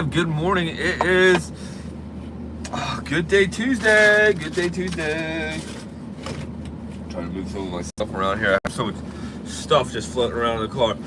Good morning. It is Good Day Tuesday. Good Day Tuesday. I'm trying to move some of my stuff around here. I have so much stuff just floating around in the car.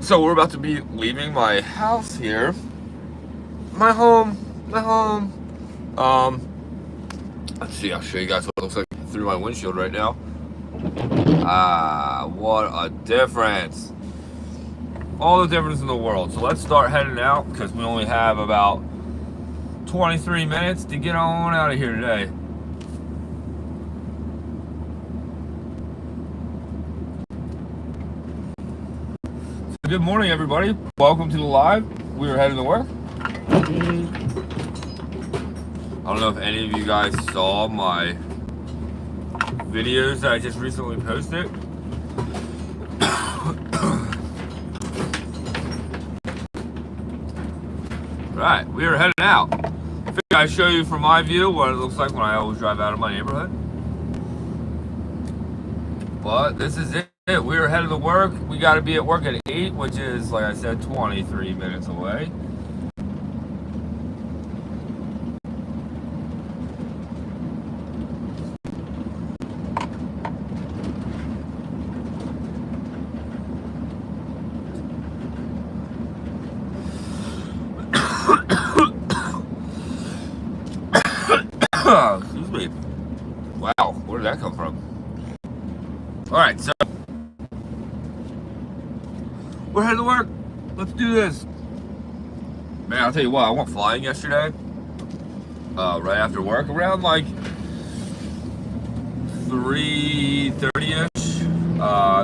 So we're about to be leaving my house here. My home. Let's see. I'll show you guys what it looks like through my windshield right now. What a difference. All the difference in the world. So let's start heading out because we only have about 23 minutes to get on out of here today. So good morning, everybody. Welcome to the live. We are heading to work. I don't know if any of you guys saw my videos that I just recently posted. Right, we are heading out. I figured I'd show you from my view what it looks like when I always drive out of my neighborhood. But this is it. We are headed to work. We got to be at work at 8, which is, like I said, 23 minutes away. Excuse me. Wow, where did that come from? Alright, so we're heading to work. Let's do this. Man, I'll tell you what, I went flying yesterday. Right after work, around like 3:30-ish.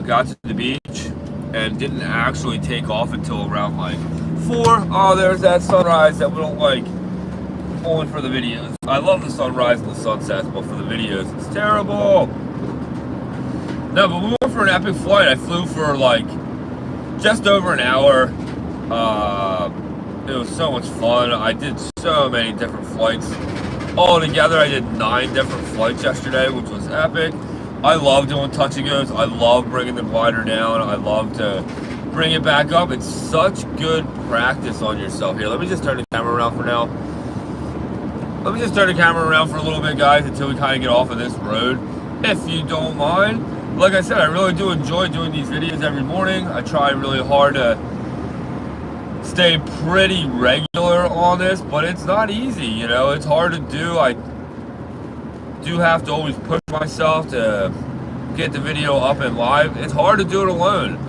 Got to the beach and didn't actually take off until around like 4. Oh, there's that sunrise that we don't like. Only for the videos. I love the sunrise and the sunsets, but for the videos, it's terrible. No, but we went for an epic flight. I flew for like just over an hour. It was so much fun. I did so many different flights. All together, I did 9 different flights yesterday, which was epic. I love doing touch and goes. I love bringing the glider down. I love to bring it back up. It's such good practice on yourself. Here, let me just turn the camera around for now. Let me just turn the camera around for a little bit, guys, until we kind of get off of this road, if you don't mind. Like I said, I really do enjoy doing these videos every morning. I try really hard to stay pretty regular on this, but it's not easy, you know? It's hard to do. I do have to always push myself to get the video up and live. It's hard to do it alone.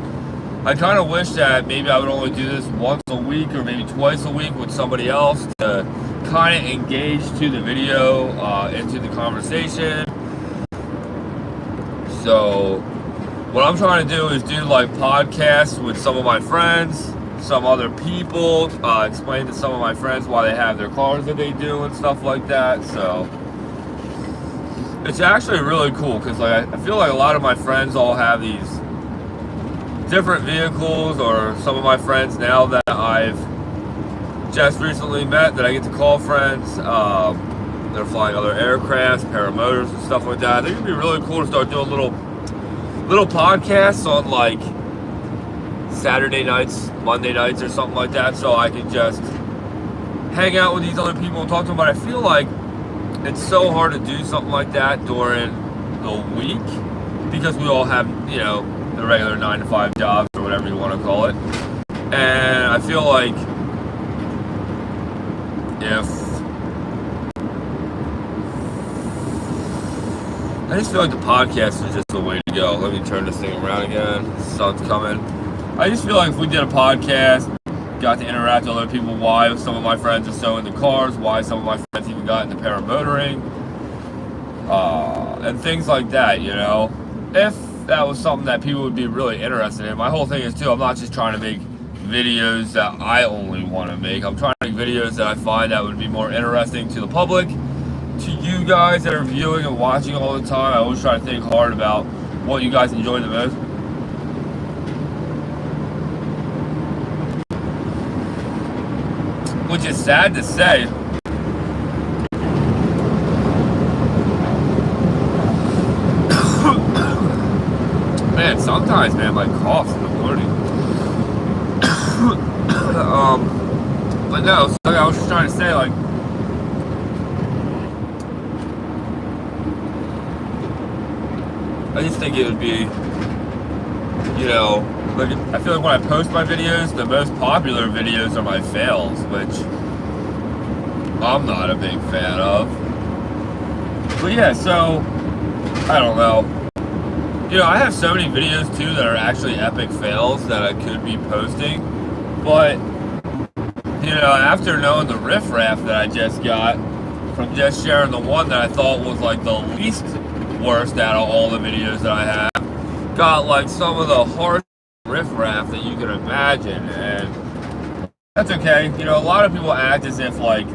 I kind of wish that maybe I would only do this once a week or maybe twice a week with somebody else to kind of engage to the video, into the conversation. So what I'm trying to do is do like podcasts with some of my friends, some other people, explain to some of my friends why they have their cars that they do and stuff like that. So it's actually really cool because like I feel like a lot of my friends all have these different vehicles, or some of my friends now that I've just recently met that I get to call friends. They're flying other aircrafts, paramotors and stuff like that. I think it'd be really cool to start doing little podcasts on like Saturday nights, Monday nights or something like that, so I can just hang out with these other people and talk to them. But I feel like it's so hard to do something like that during the week because we all have, you know, the regular 9-to-5 jobs or whatever you want to call it. And I feel like I just feel like the podcast is just the way to go. Let me turn this thing around again. The sun's coming. I just feel like if we did a podcast, got to interact with other people, why some of my friends are so into cars, why some of my friends even got into paramotoring, and things like that, you know. If that was something that people would be really interested in. My whole thing is too, I'm not just trying to make videos that I only want to make. I'm trying to make videos that I find that would be more interesting to the public, to you guys that are viewing and watching all the time. I always try to think hard about what you guys enjoy the most. Which is sad to say. Man, sometimes, man, my coughs in the morning. But no, so I was just trying to say, like, I just think it would be, you know, like, I feel like when I post my videos, the most popular videos are my fails, which I'm not a big fan of. But yeah, so, I don't know. You know, I have so many videos too that are actually epic fails that I could be posting, but, you know, after knowing the riffraff that I just got from just sharing the one that I thought was like the least worst out of all the videos that I have, got like some of the harsh riffraff that you can imagine, and that's okay. You know, a lot of people act as if like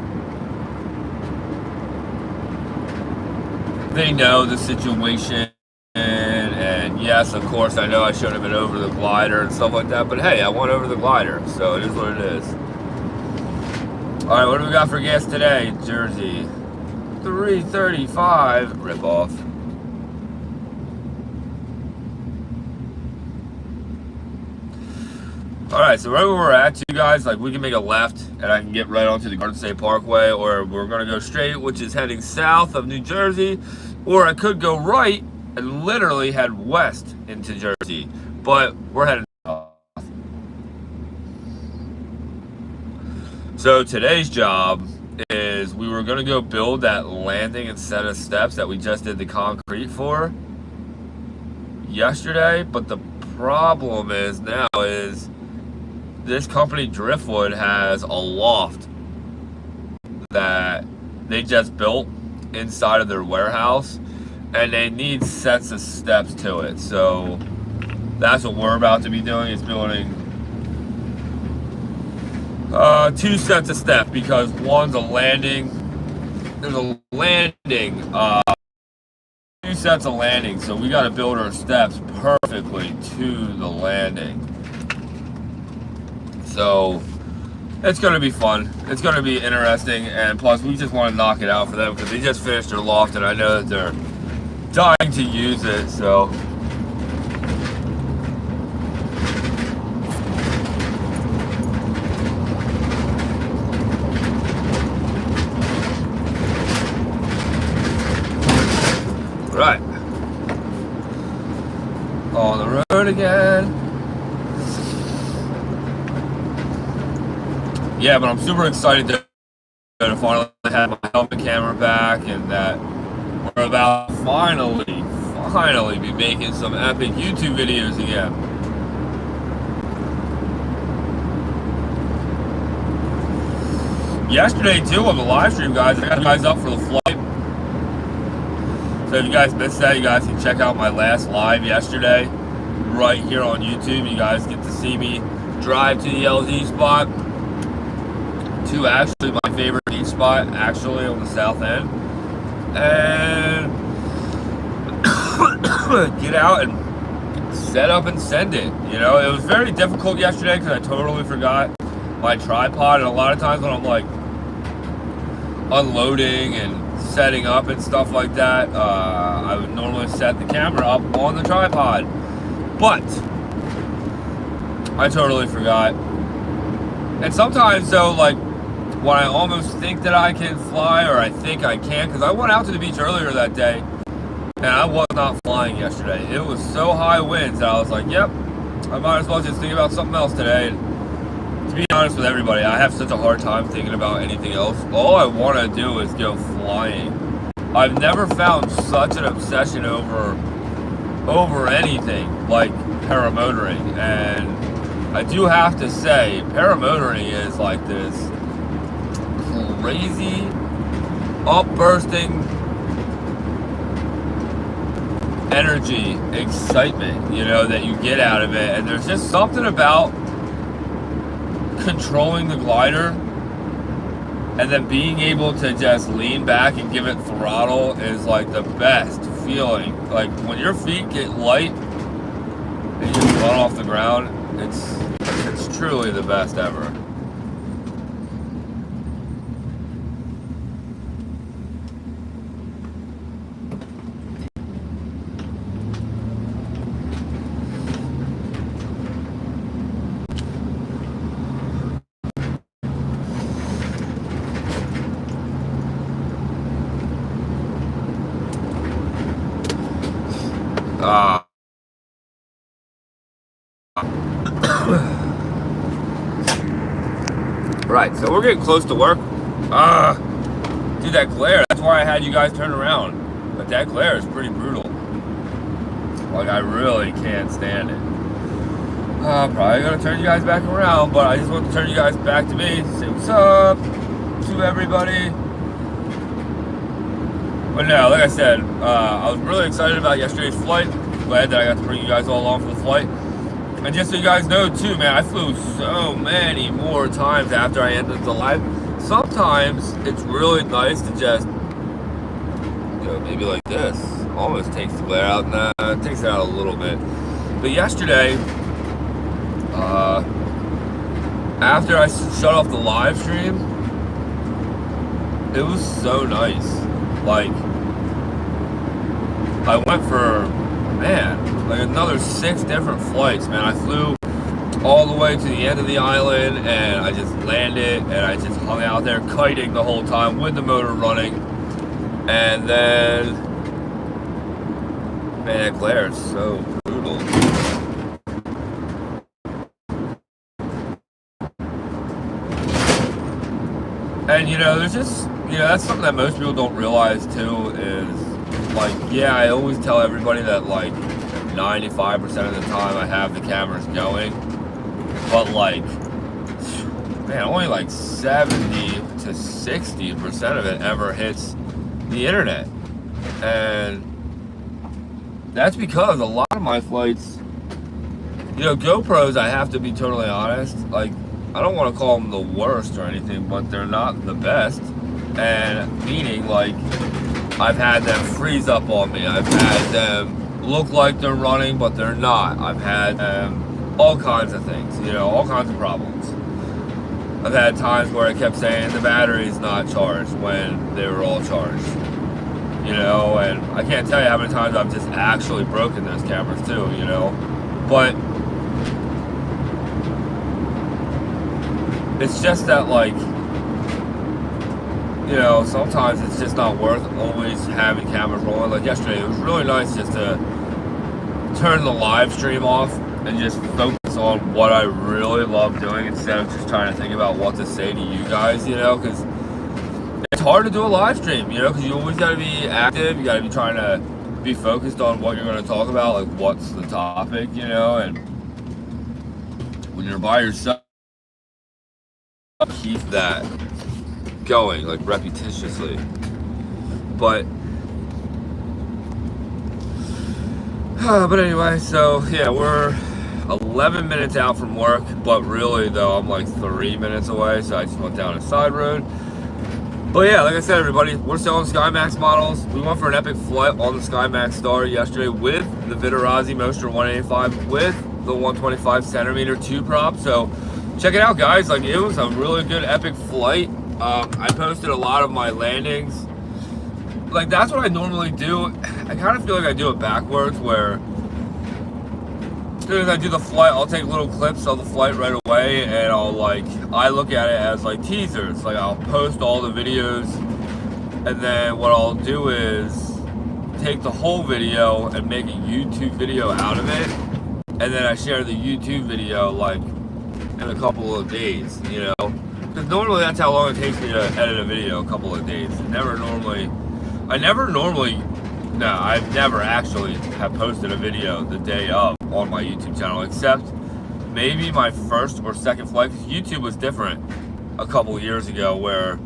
they know the situation, and yes, of course, I know I should have been over the glider and stuff like that, but hey, I went over the glider, so it is what it is. Alright, what do we got for gas today? Jersey. 335. Rip off. Alright, so right where we're at, you guys, like, we can make a left, and I can get right onto the Garden State Parkway, or we're going to go straight, which is heading south of New Jersey, or I could go right and literally head west into Jersey, but we're heading south. So today's job is we were going to go build that landing and set of steps that we just did the concrete for yesterday, but the problem is now is this company Driftwood has a loft that they just built inside of their warehouse, and they need sets of steps to it. So that's what we're about to be doing, is building 2 sets of steps, because one's a landing. There's a landing, 2 sets of landing, so we got to build our steps perfectly to the landing. So it's going to be fun. It's going to be interesting, and plus we just want to knock it out for them because they just finished their loft, and I know that they're dying to use it. So right, on the road again. Yeah, but I'm super excited to finally have my helmet camera back, and that we're about to finally be making some epic YouTube videos again. Yesterday too on the live stream, guys, I got you guys up for the flight. So if you guys missed that, you guys can check out my last live yesterday right here on YouTube. You guys get to see me drive to the LZ spot, to actually my favorite beach spot, actually on the south end, and get out and set up and send it. You know, it was very difficult yesterday because I totally forgot my tripod, and a lot of times when I'm like unloading and setting up and stuff like that, I would normally set the camera up on the tripod, but I totally forgot. And sometimes though, like when I almost think that I can fly, or I think I can, because I went out to the beach earlier that day and I was not flying yesterday. It was so high winds that I was like, yep, I might as well just think about something else today. And to be honest with everybody, I have such a hard time thinking about anything else. All I want to do is go flying. I've never found such an obsession over anything like paramotoring, and I do have to say, paramotoring is like this crazy, upbursting energy, excitement, you know, that you get out of it. And there's just something about controlling the glider and then being able to just lean back and give it throttle is like the best feeling. Like when your feet get light and you just run off the ground, it's truly the best ever. Right, so we're getting close to work. Dude, that glare, that's why I had you guys turn around. But that glare is pretty brutal. Like, I really can't stand it. Probably gonna turn you guys back around, but I just want to turn you guys back to me. Say what's up to everybody. But no, like I said, I was really excited about yesterday's flight. Glad that I got to bring you guys all along for the flight. And just so you guys know too, man, I flew so many more times after I ended the live. Sometimes it's really nice to just, you know, maybe like this. Almost takes the glare out. Nah, it takes it out a little bit. But yesterday, after I shut off the live stream, it was so nice. Like, I went for, man, like another 6 different flights, man. I flew all the way to the end of the island, and I just landed, and I just hung out there kiting the whole time with the motor running. And then, man, that glare is so brutal. And, you know, there's just, you know, that's something that most people don't realize, too, is, like, yeah, I always tell everybody that, like, 95% of the time I have the cameras going. But, like, man, only, like, 70 to 60% of it ever hits the internet. And that's because a lot of my flights, you know, GoPros, I have to be totally honest, like, I don't want to call them the worst or anything, but they're not the best. And meaning, like, I've had them freeze up on me. I've had them look like they're running, but they're not. I've had them all kinds of things, you know, all kinds of problems. I've had times where I kept saying the battery's not charged when they were all charged. You know, and I can't tell you how many times I've just actually broken those cameras too, you know. But it's just that, like, you know, sometimes it's just not worth always having cameras rolling. Like yesterday, it was really nice just to turn the live stream off and just focus on what I really love doing instead of just trying to think about what to say to you guys, you know, because it's hard to do a live stream, you know, because you always got to be active. You got to be trying to be focused on what you're going to talk about, like what's the topic, you know, and when you're by yourself, keep that going, like, repetitiously. But anyway, so yeah, we're 11 minutes out from work, but really though I'm like 3 minutes away, so I just went down a side road. But yeah, like I said, everybody, we're selling SkyMax models. We went for an epic flight on the SkyMax Star yesterday with the Vitarazi Moster 185 with the 125 centimeter 2 prop. So check it out, guys. Like, it was a really good epic flight. I posted a lot of my landings. Like, that's what I normally do. I kind of feel like I do it backwards, where as soon as I do the flight, I'll take little clips of the flight right away, and I look at it as like teasers. Like, I'll post all the videos, and then what I'll do is take the whole video and make a YouTube video out of it, and then I share the YouTube video like in a couple of days, you know, because normally that's how long it takes me to edit a video, a couple of days. I've never actually have posted a video the day of on my YouTube channel, except maybe my first or second flight. YouTube was different a couple of years ago, where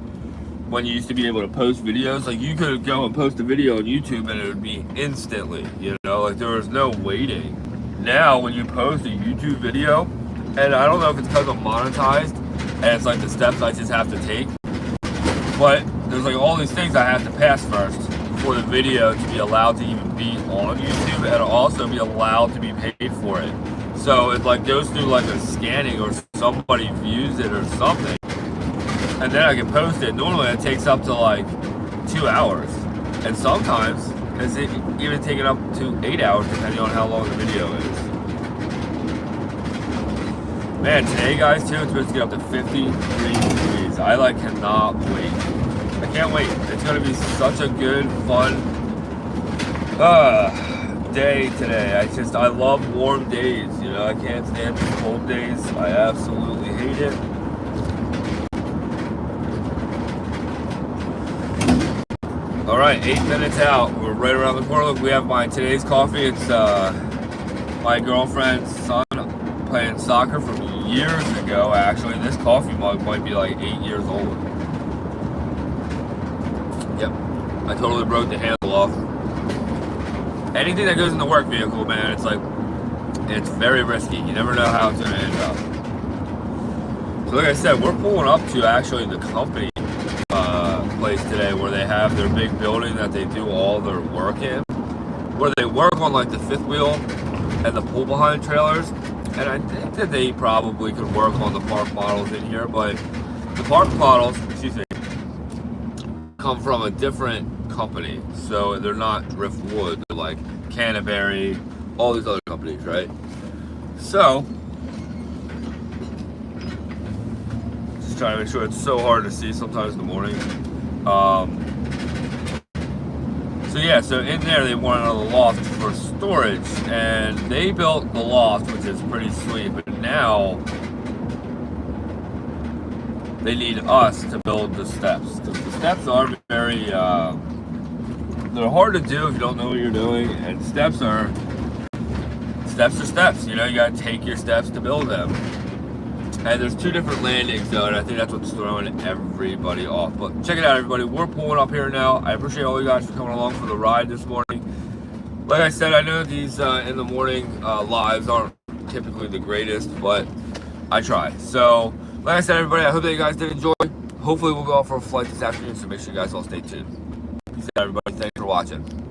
when you used to be able to post videos, like, you could go and post a video on YouTube and it would be instantly, you know, like, there was no waiting. Now when you post a YouTube video, and I don't know if it's because I'm monetized and it's like the steps I just have to take, but there's like all these things I have to pass first for the video to be allowed to even be on YouTube and also be allowed to be paid for it. So it like goes through like a scanning, or somebody views it or something, and then I can post it. Normally it takes up to like 2 hours, and sometimes it's even taken up to 8 hours depending on how long the video is. Man, today, guys, too, it's supposed to get up to 53 degrees. I like cannot wait. I can't wait. It's going to be such a good, fun day today. I love warm days. You know, I can't stand the cold days. I absolutely hate it. All right, 8 minutes out. We're right around the corner. Look, we have today's coffee. It's my girlfriend's son playing soccer from years ago. Actually, this coffee mug might be like 8 years old. Yep, I totally broke the handle off. Anything that goes in the work vehicle, man, it's very risky. You never know how it's gonna end up. So like I said, we're pulling up to actually the company place today where they have their big building that they do all their work in, where they work on like the fifth wheel and the pull behind trailers. And I think that they probably could work on the park models in here, but the park models, come from a different company. So they're not Driftwood, they're like Canterbury, all these other companies, right? So, just trying to make sure. It's so hard to see sometimes in the morning. So yeah, so in there they wanted another loft for storage, and they built the loft, which is pretty sweet, but now they need us to build the steps. The steps are very, they're hard to do if you don't know what you're doing, and steps are steps, you know, you gotta take your steps to build them. And there's 2 different landings though, and I think that's what's throwing everybody off. But check it out, everybody. We're pulling up here now. I appreciate all you guys for coming along for the ride this morning. Like I said, I know these in the morning lives aren't typically the greatest, but I try. So, like I said, everybody, I hope that you guys did enjoy. Hopefully we'll go out for a flight this afternoon, so make sure you guys all stay tuned. Peace out, everybody. Thanks for watching.